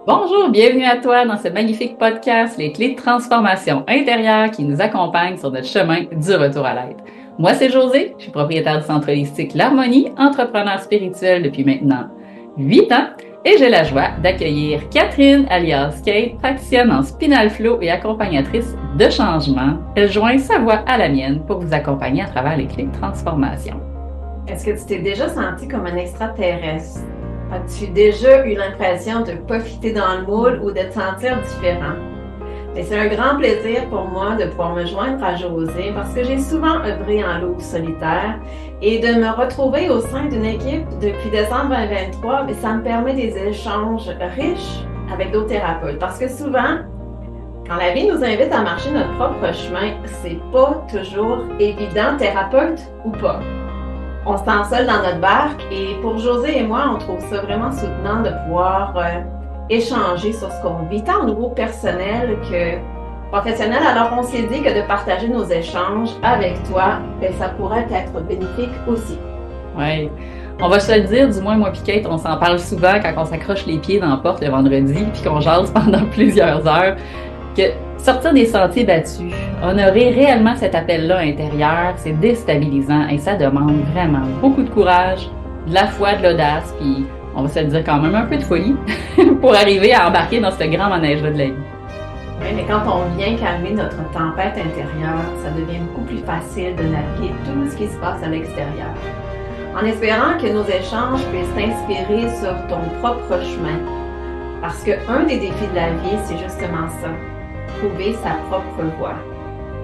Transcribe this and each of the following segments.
Bonjour, bienvenue à toi dans ce magnifique podcast, Les clés de transformation intérieure qui nous accompagnent sur notre chemin du retour à l'être. Moi, c'est José, je suis propriétaire du centre holistique L'Harmonie, entrepreneur spirituel depuis maintenant 8 ans et j'ai la joie d'accueillir Catherine alias Kate, praticienne en spinal flow et accompagnatrice de changement. Elle joint sa voix à la mienne pour vous accompagner à travers les clés de transformation. Est-ce que tu t'es déjà senti comme un extraterrestre? As-tu déjà eu l'impression de ne pas fitter dans le moule ou de te sentir différent? Et c'est un grand plaisir pour moi de pouvoir me joindre à José parce que j'ai souvent œuvré en loup solitaire et de me retrouver au sein d'une équipe depuis décembre 2023, mais ça me permet des échanges riches avec d'autres thérapeutes. Parce que souvent, quand la vie nous invite à marcher notre propre chemin, c'est pas toujours évident, thérapeute ou pas. On se sent seul dans notre barque et pour José et moi, on trouve ça vraiment soutenant de pouvoir échanger sur ce qu'on vit, tant au niveau personnel que professionnel. Alors on s'est dit que de partager nos échanges avec toi, ben, ça pourrait être bénéfique aussi. Oui. On va se le dire, du moins moi et Kate, on s'en parle souvent quand on s'accroche les pieds dans la porte le vendredi puis qu'on jase pendant plusieurs heures, que sortir des sentiers battus, honorer réellement cet appel-là intérieur, c'est déstabilisant et ça demande vraiment beaucoup de courage, de la foi, de l'audace, puis on va se le dire quand même un peu de folie pour arriver à embarquer dans ce grand manège-là de la vie. Oui, mais quand on vient calmer notre tempête intérieure, ça devient beaucoup plus facile de naviguer tout ce qui se passe à l'extérieur. En espérant que nos échanges puissent t'inspirer sur ton propre chemin. Parce qu'un des défis de la vie, c'est justement ça, trouver sa propre voie.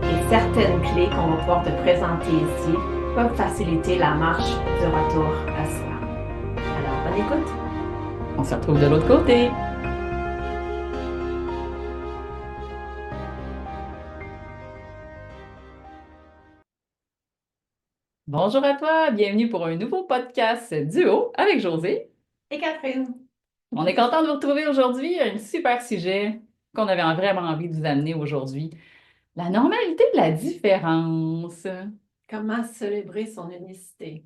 Et certaines clés qu'on va pouvoir te présenter ici peuvent faciliter la marche du retour à soi. Alors, bonne écoute! On se retrouve de l'autre côté. Bonjour à toi, bienvenue pour un nouveau podcast duo avec José. Et Catherine? On est content de vous retrouver aujourd'hui. Un super sujet qu'on avait vraiment envie de vous amener aujourd'hui. La normalité de la différence. Comment célébrer son unicité?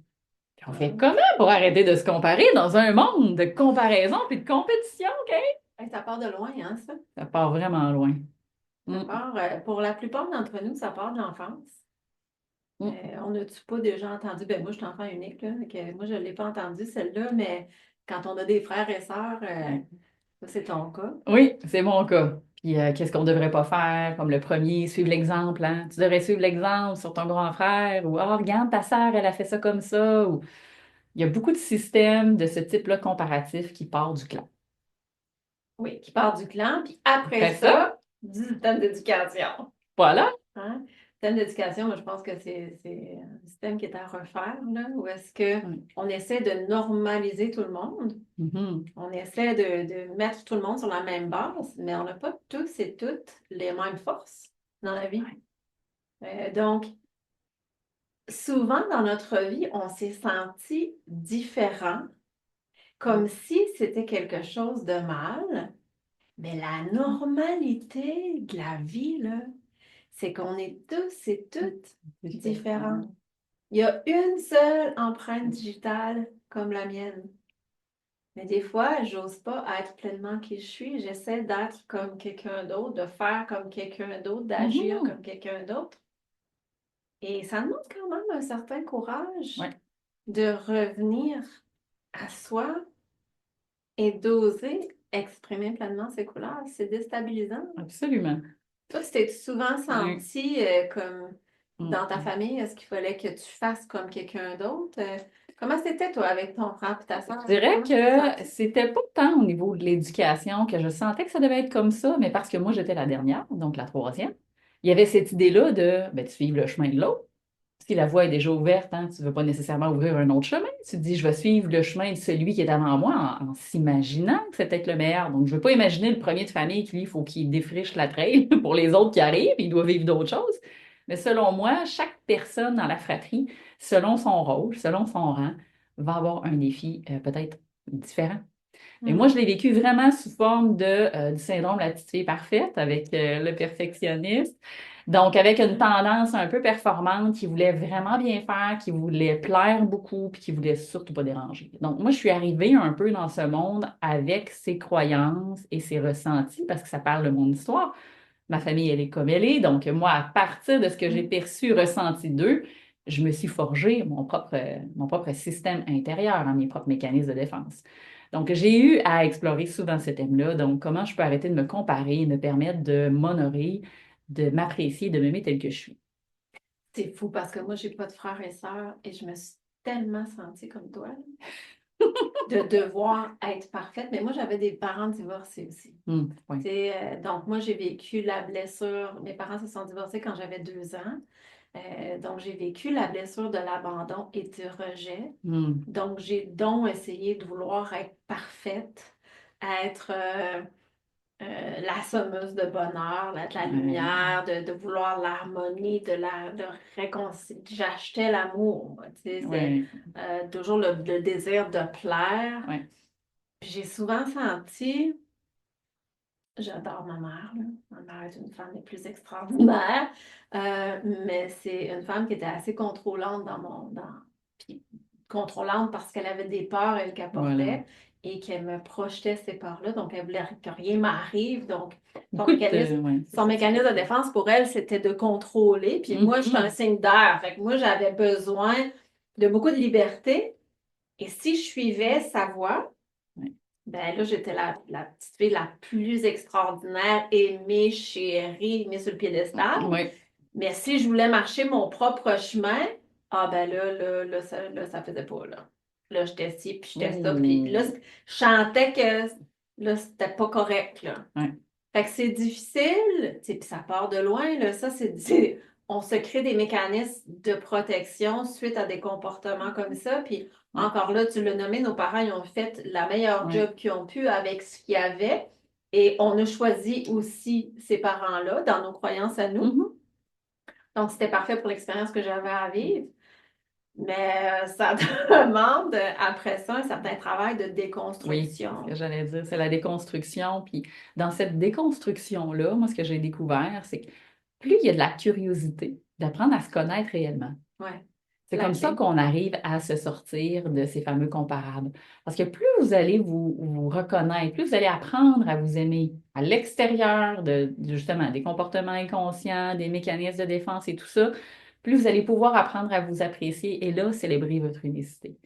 On fait comment pour arrêter de se comparer dans un monde de comparaison et de compétition, OK? Ça part de loin, hein, ça? Ça part vraiment loin. Ça Mm, part, pour la plupart d'entre nous, ça part de l'enfance. mm. On n'a-tu pas déjà entendu? Ben moi, je suis enfant unique, là, moi, je ne l'ai pas entendu, celle-là, mais quand on a des frères et sœurs, ça, c'est ton cas. Oui, c'est mon cas. Puis qu'est-ce qu'on ne devrait pas faire? Comme le premier, suivre l'exemple, hein? Tu devrais suivre l'exemple sur ton grand frère ou oh, regarde, ta sœur, elle a fait ça comme ça. Ou... Il y a beaucoup de systèmes de ce type-là comparatif qui part du clan. Oui, qui part du clan, puis après Après ça, ça, du système d'éducation. voilà. Hein? Le système d'éducation, moi, je pense que c'est un système qui est à refaire, là, où est-ce que Oui. on essaie de normaliser tout le monde, Mhm. on essaie de mettre tout le monde sur la même base, mais on n'a pas tous et toutes les mêmes forces dans la vie. Donc, souvent dans notre vie, on s'est senti différent, comme si c'était quelque chose de mal, mais la normalité de la vie, là, c'est qu'on est tous et toutes différents. Il y a une seule empreinte digitale comme la mienne. Mais des fois, j'ose pas être pleinement qui je suis. J'essaie d'être comme quelqu'un d'autre, de faire comme quelqu'un d'autre, d'agir Mhm. comme quelqu'un d'autre. Et ça demande quand même un certain courage Ouais, de revenir à soi et d'oser exprimer pleinement ses couleurs. C'est déstabilisant. absolument. Toi, tu t'es souvent Oui. senti comme dans ta Mhm. famille, est-ce qu'il fallait que tu fasses comme quelqu'un d'autre? Comment c'était, toi, avec ton frère et ta soeur? Je dirais Comment tu t'es que sentie? c'était pas tant au niveau de l'éducation que je sentais que ça devait être comme ça, mais parce que moi, j'étais la dernière, donc la troisième. Il y avait cette idée-là de ben, tu suives le chemin de l'autre. Si la voie est déjà ouverte, hein, tu ne veux pas nécessairement ouvrir un autre chemin. Tu te dis, je vais suivre le chemin de celui qui est avant moi en s'imaginant que c'est peut-être le meilleur. Donc, je ne veux pas imaginer le premier de famille qui, lui, il faut qu'il défriche la traîne pour les autres qui arrivent, il doit vivre d'autres choses. Mais selon moi, chaque personne dans la fratrie, selon son rôle, selon son rang, va avoir un défi peut-être différent. Et moi, je Hmm. l'ai vécu vraiment sous forme du syndrome de la petite fille parfaite avec le perfectionniste. Donc, avec une tendance un peu performante, qui voulait vraiment bien faire, qui voulait plaire beaucoup, puis qui voulait surtout pas déranger. Donc, moi, je suis arrivée un peu dans ce monde avec ses croyances et ses ressentis, parce que ça parle de mon histoire. Ma famille, elle est comme elle est. Donc, moi, à partir de ce que j'ai perçu, ressenti d'eux, je me suis forgé mon propre système intérieur, hein, mes propres mécanismes de défense. Donc, j'ai eu à explorer souvent ce thème-là. Donc, comment je peux arrêter de me comparer, me permettre de m'honorer, de m'apprécier, de m'aimer tel que je suis. C'est fou parce que moi, j'ai pas de frères et sœurs et je me suis tellement sentie comme toi, là, de devoir être parfaite. Mais moi, j'avais des parents divorcés aussi. Ouais. Donc, moi, j'ai vécu la blessure. Mes parents se sont divorcés quand j'avais 2 ans. Donc, j'ai vécu la blessure de l'abandon et du rejet. Mm. Donc, j'ai donc essayé de vouloir être parfaite, être la sommeuse de bonheur, de la Ouais. lumière, de vouloir l'harmonie, de réconcilier. J'achetais l'amour, moi, tu sais, c'est Ouais. toujours le désir de plaire. Ouais. J'ai souvent senti, j'adore ma mère, là. Ma mère est une femme des plus extraordinaires, mais c'est une femme qui était assez contrôlante puis contrôlante parce qu'elle avait des peurs, elle, qu'elle Voilà. portait et qu'elle me projetait ces peurs-là. Donc, elle voulait que rien m'arrive. Donc, son Beaucoup mécanisme, de... Ouais, c'est son ça. mécanisme de défense pour elle, c'était de contrôler. Puis moi, je suis un Mhm. signe d'air. Fait que moi, j'avais besoin de beaucoup de liberté. Et si je suivais sa voie, Ouais. ben là, j'étais la petite fille la plus extraordinaire, aimée, chérie, mise sur le piédestal. Ouais. Mais si je voulais marcher mon propre chemin, ah ben là, ça faisait pas, là. Là, j'étais ci, puis j'étais ça, puis là, Ouh. je sentais que là, c'était pas correct, là. Ouais. Fait que c'est difficile, tu sais, puis ça part de loin, là. Ça, on se crée des mécanismes de protection suite à des comportements comme ça. Puis Ouais. encore là, tu l'as nommé, nos parents, ils ont fait la meilleure Ouais. job qu'ils ont pu avec ce qu'ils avaient. Et on a choisi aussi ces parents-là dans nos croyances à nous. Mhm. Donc, c'était parfait pour l'expérience que j'avais à vivre. Mais ça demande, après ça, un certain travail de Oui, c'est ce que déconstruction. j'allais dire, c'est la déconstruction. Puis dans cette déconstruction-là, moi, ce que j'ai découvert, c'est que plus il y a de la curiosité, d'apprendre à se connaître réellement. Ouais, C'est c'est la comme ça clé. qu'on arrive à se sortir de ces fameux comparables. Parce que plus vous allez vous reconnaître, plus vous allez apprendre à vous aimer à l'extérieur justement des comportements inconscients, des mécanismes de défense et tout ça, plus vous allez pouvoir apprendre à vous apprécier et là, célébrer votre unicité.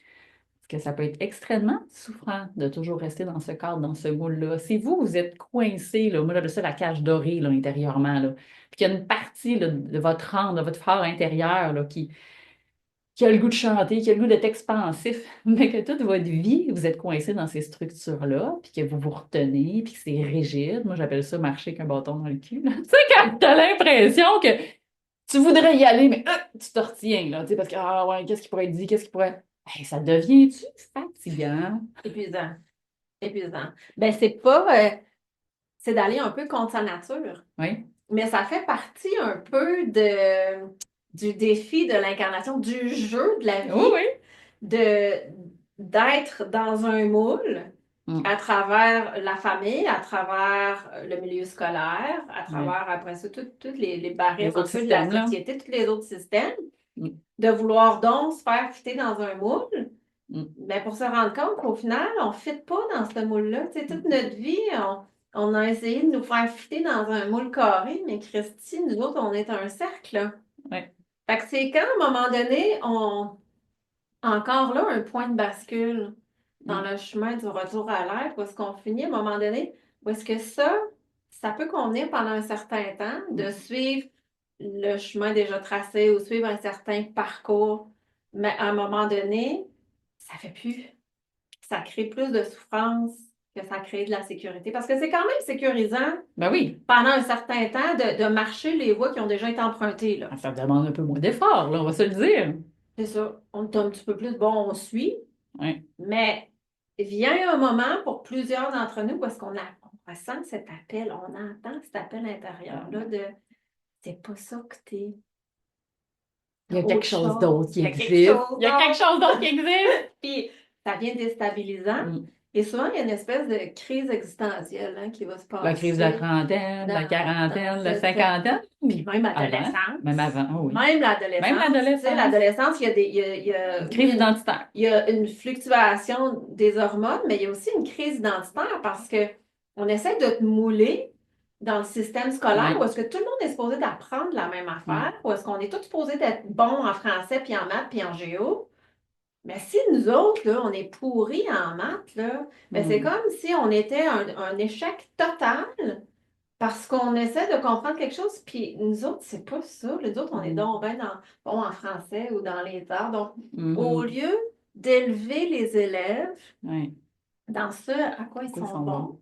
Parce que ça peut être extrêmement souffrant de toujours rester dans ce cadre, dans ce moule-là. Si vous, vous êtes coincé, là, moi j'appelle ça la cage dorée là, intérieurement, là, puis qu'il y a une partie là, de votre âme, de votre phare intérieur là, qui a le goût de chanter, qui a le goût d'être expansif, mais que toute votre vie, vous êtes coincé dans ces structures-là, puis que vous vous retenez, puis que c'est rigide. Moi, j'appelle ça marcher qu'un bâton dans le cul, là. Tu sais, quand tu as l'impression que tu voudrais y aller, mais tu te retiens, là, tu sais, parce que, ah ouais, qu'est-ce qui pourrait être dit, qu'est-ce qui pourrait... Hey, ça devient-tu fatigant? Épuisant. Épuisant. Ben, c'est d'aller un peu contre sa nature. Oui, Mais ça fait partie un peu du défi de l'incarnation, du jeu de la oui, vie, oui. de, d'être dans un moule Mm. à travers la famille, à travers le milieu scolaire, à Ouais. travers, après ça, toutes les barrières Les un autres peu de la systèmes, là. société, tous les autres systèmes, Mm. de vouloir donc se faire fitter dans un moule. Mm. Mais pour se rendre compte qu'au final, on ne fit pas dans ce moule-là. Tu sais, toute Mm. notre vie, on a essayé de nous faire fitter dans un moule carré, mais Christy, nous autres, on est un cercle, là. Ouais. Fait que c'est quand, à un moment donné, encore là, un point de bascule dans Mm. le chemin du retour à l'air, où est-ce qu'on finit, à un moment donné, où est-ce que ça peut convenir pendant un certain temps de Mm. suivre le chemin déjà tracé ou suivre un certain parcours, mais à un moment donné, ça fait plus. Ça crée plus de souffrance que ça crée de la sécurité. Parce que c'est quand même sécurisant Ben oui, pendant un certain temps de marcher les voies qui ont déjà été empruntées, là. ça demande un peu moins d'effort, là, on va se le dire. C'est ça. On est un petit peu plus, bon, on suit, Ouais. mais vient un moment pour plusieurs d'entre nous parce on ressent cet appel, on entend cet appel intérieur-là de c'est pas ça que t'es, Il t'as y a quelque autre chose chose, d'autre qui il y a quelque existe. chose Il y a quelque d'autre. chose d'autre qui existe. Puis ça vient déstabilisant. Mm. Et souvent, il y a une espèce de crise existentielle hein, qui va se La crise de la passer trentaine, dans, la dans quarantaine, la cette... cinquantaine, Puis ou même avant, même l'adolescence. avant, oh oui. Même Même l'adolescence. Tu sais, l'adolescence, l'adolescence, une oui, crise identitaire. il y a une fluctuation des hormones, mais il y a aussi une crise identitaire parce que on essaie de te mouler dans le système scolaire où Oui, est-ce que tout le monde est supposé d'apprendre la même oui. affaire, où est-ce qu'on est tous supposés d'être bons en français, puis en maths, puis en géo. Mais si nous autres, là, on est pourris en maths, là, ben c'est Mm, comme si on était un échec total parce qu'on essaie de comprendre quelque chose, puis nous autres, c'est pas ça. Les autres, on est mm, donc ben bon, en français ou dans les arts. Donc, au mhm, lieu d'élever les élèves oui. dans ce à quoi ils Pourquoi ils sont sont bons? bons,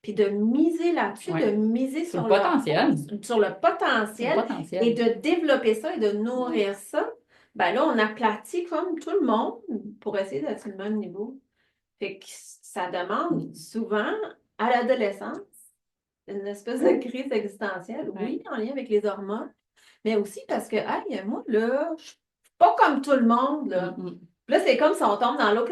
puis de miser là-dessus, Oui. de miser Sur le sur leur potentiel. force, sur le Sur le potentiel et potentiel. de développer ça et de Oui. nourrir ça, ben là, on aplatit comme tout le monde pour essayer d'être sur le même niveau. Fait que ça demande Mm, souvent à l'adolescence une espèce de crise existentielle, oui. oui, en lien avec les hormones, mais aussi parce que, hey, moi, là, je suis pas comme tout le monde, Mm, là. mm. Puis là, c'est comme si on tombe dans l'autre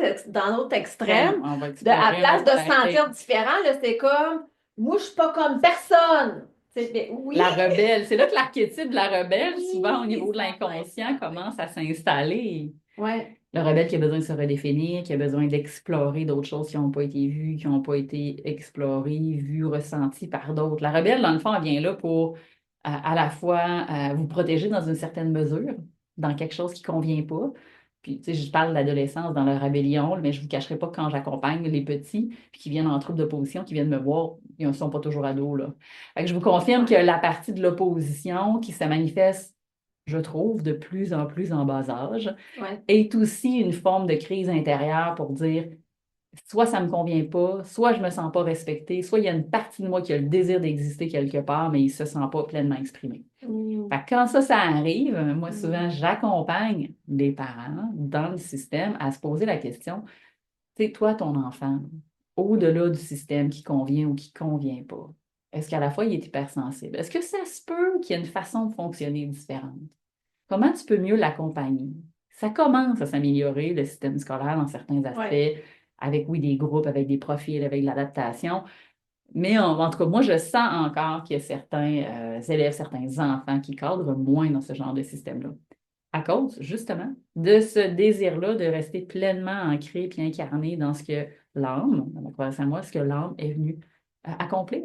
Ben, extrême. on va À explorer un place autre de se côté. sentir différent, là, c'est comme, moi, je suis pas comme personne. Mais oui, La rebelle, c'est là que l'archétype de la rebelle, souvent au niveau oui, de ça va l'inconscient, être. commence à s'installer. Ouais, Le rebelle qui a besoin de se redéfinir, qui a besoin d'explorer d'autres choses qui n'ont pas été vues, qui n'ont pas été explorées, vues, ressenties par d'autres. La rebelle, dans le fond, elle vient là pour à la fois vous protéger dans une certaine mesure, dans quelque chose qui ne convient pas. Puis, tu sais, je parle de l'adolescence dans la rébellion, mais je ne vous cacherai pas que quand j'accompagne les petits, puis qui viennent en trouble d'opposition, qui viennent me voir, ils ne sont pas toujours ados, là. Fait que je vous confirme que ouais, la partie de l'opposition qui se manifeste, je trouve, de plus en plus en bas âge, ouais. est aussi une forme de crise intérieure pour dire soit ça ne me convient pas, soit je ne me sens pas respectée, soit il y a une partie de moi qui a le désir d'exister quelque part, mais il ne se sent pas pleinement exprimé. Mm, Fait que quand ça arrive, moi mm, souvent j'accompagne les parents dans le système à se poser la question, tu sais, toi, ton enfant, au-delà du système qui convient ou qui ne convient pas, est-ce qu'à la fois il est hypersensible? Est-ce que ça se peut qu'il y ait une façon de fonctionner différente? Comment tu peux mieux l'accompagner? Ça commence à s'améliorer, le système scolaire, dans certains ouais. aspects, avec, oui, des groupes, avec des profils, avec de l'adaptation. Mais en tout cas, moi, je sens encore qu'il y a certains élèves, certains enfants qui cadrent moins dans ce genre de système-là. À cause, justement, de ce désir-là de rester pleinement ancré puis incarné dans ce que l'âme, dans ma croyance à moi, ce que l'âme est venue accomplir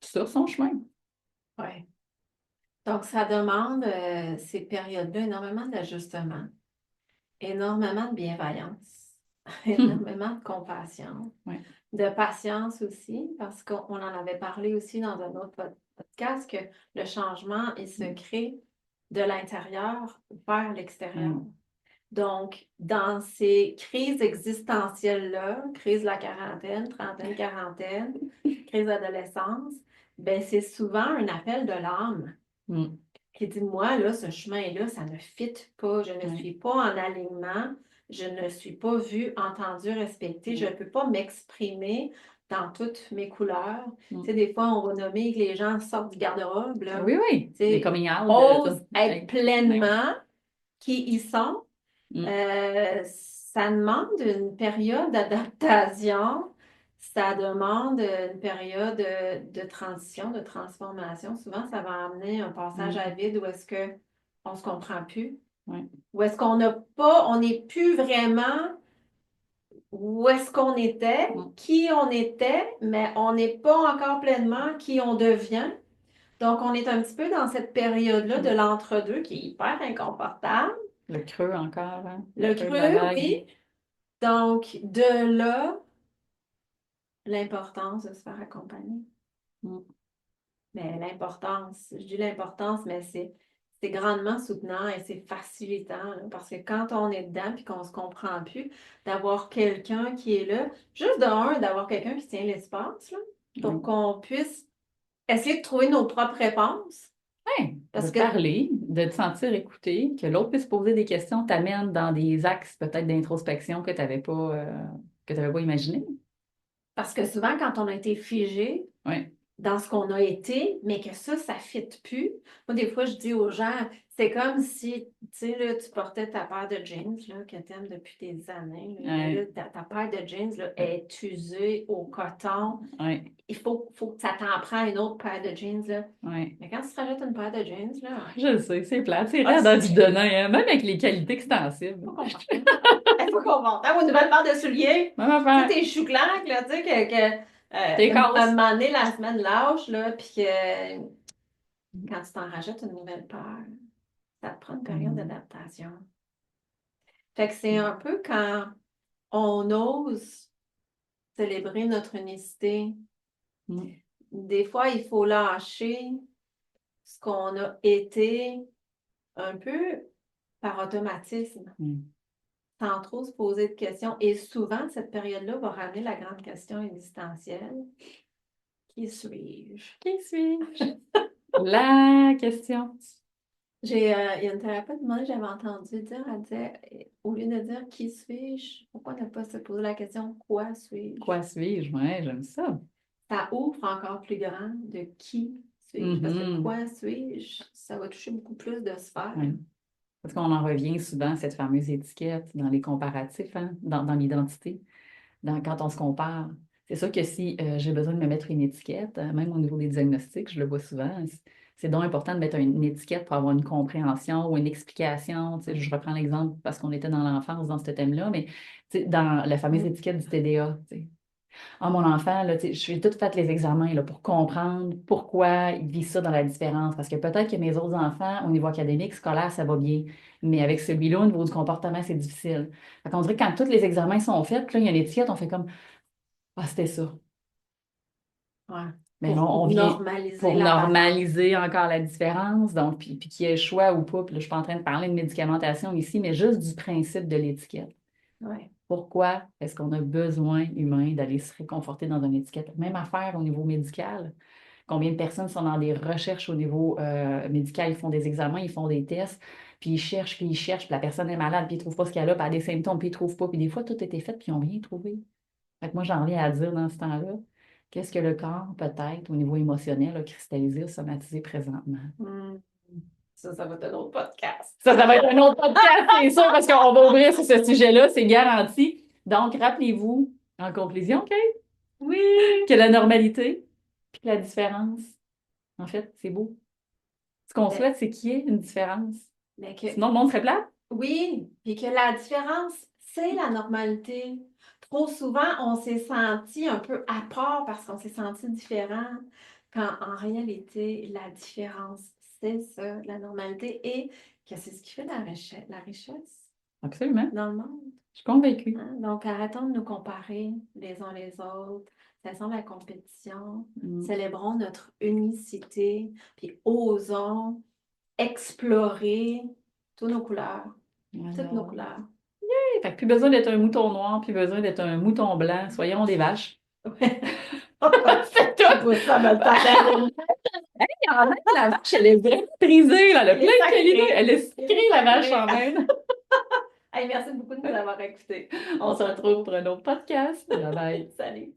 sur son chemin. Ouais. Donc, ça demande, ces périodes-là, énormément d'ajustement, énormément de bienveillance, énormément de compassion, Ouais. de patience aussi, parce qu'on en avait parlé aussi dans un autre podcast, que le changement, il se crée de l'intérieur vers l'extérieur. Mm. Donc, dans ces crises existentielles-là, crise de la quarantaine, trentaine, quarantaine, crise d'adolescence, ben c'est souvent un appel de l'âme Mm. qui dit, moi, là, ce chemin-là, ça ne fit pas, je ne Ouais. suis pas en alignement, je ne suis pas vue, entendue, respectée, je Mm. ne peux pas m'exprimer dans toutes mes couleurs. Tu sais, Mm. des fois, on va nommer que les gens sortent du garde-robe, là, Oui, oui, tu les sais, coming out de ça. osent être Ben oui. pleinement qui ils sont. Mm. Ça demande une période d'adaptation, ça demande une période de transition, de transformation. Souvent, ça va amener un passage à Mm. vide où est-ce que on se comprend plus, Ouais. où est-ce qu'on n'a pas, on n'est plus vraiment où est-ce qu'on était, Mm. qui on était, mais on n'est pas encore pleinement qui on devient. Donc, on est un petit peu dans cette période-là de Mm. l'entre-deux qui est hyper inconfortable. Le creux encore, hein? Le Le creux de la creux, vague. oui. Donc, de là, l'importance de se faire accompagner. Mm. Mais l'importance, je dis l'importance, mais c'est grandement soutenant et c'est facilitant, là, parce que quand on est dedans et qu'on ne se comprend plus, d'avoir quelqu'un qui est là, juste de un, d'avoir quelqu'un qui tient l'espace, là, pour Oui. qu'on puisse essayer de trouver nos propres réponses. Ouais. De Parce te que, parler, de te sentir écouté, que l'autre puisse poser des questions, t'amène dans des axes peut-être d'introspection que t'avais pas imaginé. parce que souvent, quand on a été figé, Oui. dans ce qu'on a été, mais que ça ne fit plus. Moi, des fois, je dis aux gens, c'est comme si, tu sais, là, tu portais ta paire de jeans, là, que tu aimes depuis des années, là, mais là, Ouais, ta paire de jeans, là, est usée au coton. ouais, Il faut que ça t'en prend une autre paire de jeans, là. ouais. Mais quand tu te rajoutes une paire de jeans, là, Je le sais, c'est plate, c'est ah, raide dans du donnant, hein, même avec les qualités extensibles. faut qu'on parte. Il faut qu'on parte. Ah, une nouvelle paire de souliers. Même Tu sais, affaire. tes chou-claques, là, tu sais, T'es un casse. moment donné, la semaine lâche, là, puis que quand tu t'en rajoutes une nouvelle paire, ça te prend une période Mm. d'adaptation. Fait que c'est un peu quand on ose célébrer notre unicité. Mm. Des fois, il faut lâcher ce qu'on a été un peu par automatisme, Mm. sans trop se poser de questions. Et souvent, cette période-là va ramener la grande question existentielle. Qui suis-je? Qui suis-je? La question. Il y a une thérapeute, moi, j'avais entendu dire, elle disait, au lieu de dire qui suis-je, pourquoi ne pas se poser la question quoi suis-je? Quoi suis-je? Ouais, j'aime ça. Ça ouvre encore plus grand de qui suis-je, parce que Mhm. quoi suis-je, ça va toucher beaucoup plus de sphères. Ouais. Parce qu'on en revient souvent à cette fameuse étiquette dans les comparatifs, hein, dans l'identité, quand on se compare. C'est sûr que si j'ai besoin de me mettre une étiquette, même au niveau des diagnostics, je le vois souvent, c'est donc important de mettre une étiquette pour avoir une compréhension ou une explication. Tu sais, je reprends l'exemple parce qu'on était dans l'enfance dans ce thème-là, mais tu sais, dans la fameuse Mm. étiquette du TDA, tu sais. Ah, mon enfant, là, tu sais, je vais tout fait les examens là, pour comprendre pourquoi il vit ça dans la différence. Parce que peut-être que mes autres enfants, au niveau académique, scolaire, ça va bien. Mais avec celui-là, au niveau du comportement, c'est difficile. Fait qu'on dirait que quand tous les examens sont faits, puis là, il y a une étiquette, on fait comme Ah, c'était ça. Ouais. Mais non, on Pour vient normaliser pour l'apparence. normaliser encore la différence. Donc, puis qu'il y ait le choix ou pas. Puis là, je ne suis pas en train de parler de médicamentation ici, mais juste du principe de l'étiquette. Ouais. Pourquoi est-ce qu'on a besoin, humain, d'aller se réconforter dans une étiquette? Même affaire au niveau médical. Combien de personnes sont dans des recherches au niveau médical, ils font des examens, ils font des tests, puis ils cherchent, puis la personne est malade, puis ils ne trouvent pas ce qu'elle a, puis elle a des symptômes, puis ils ne trouvent pas. Puis des fois, tout a été fait, puis ils n'ont rien trouvé. Fait que moi, j'en viens à dire dans ce temps-là, qu'est-ce que le corps, peut-être, au niveau émotionnel, a cristallisé, somatisé présentement. Mm. Ça va être un autre podcast. Ça va être un autre podcast, c'est sûr, parce qu'on va ouvrir sur ce sujet-là, c'est garanti. Donc, rappelez-vous, en conclusion, Kate, Oui. que la normalité, puis que la différence, en fait, c'est beau. Ce qu'on Mais, souhaite, c'est qu'il y ait une différence. mais que, Sinon, le monde serait plat. oui, puis que la différence, c'est la normalité. Trop souvent, on s'est senti un peu à part parce qu'on s'est senti différent, quand en réalité, la différence, c'est ça, la normalité, et que c'est ce qui fait la richesse Absolument. dans le monde. Je suis convaincue. Hein? Donc, arrêtons de nous comparer les uns les autres. Cessons la compétition. Mm. Célébrons notre unicité, puis osons explorer toutes nos couleurs. Toutes nos Alors, couleurs. fait que plus besoin d'être un mouton noir, plus besoin d'être un mouton blanc. Soyons des vaches. C'est Je tout. pousse ça me le temps. En même, la vache, elle est vraiment prisée, là. Elle a Elle plein est de qualités. sacrée. Elle est Elle sacrée, est la vache, sacrée. en même. Hey, merci beaucoup de nous avoir écoutés. On se retrouve pour un autre podcast. Bye bye. Salut.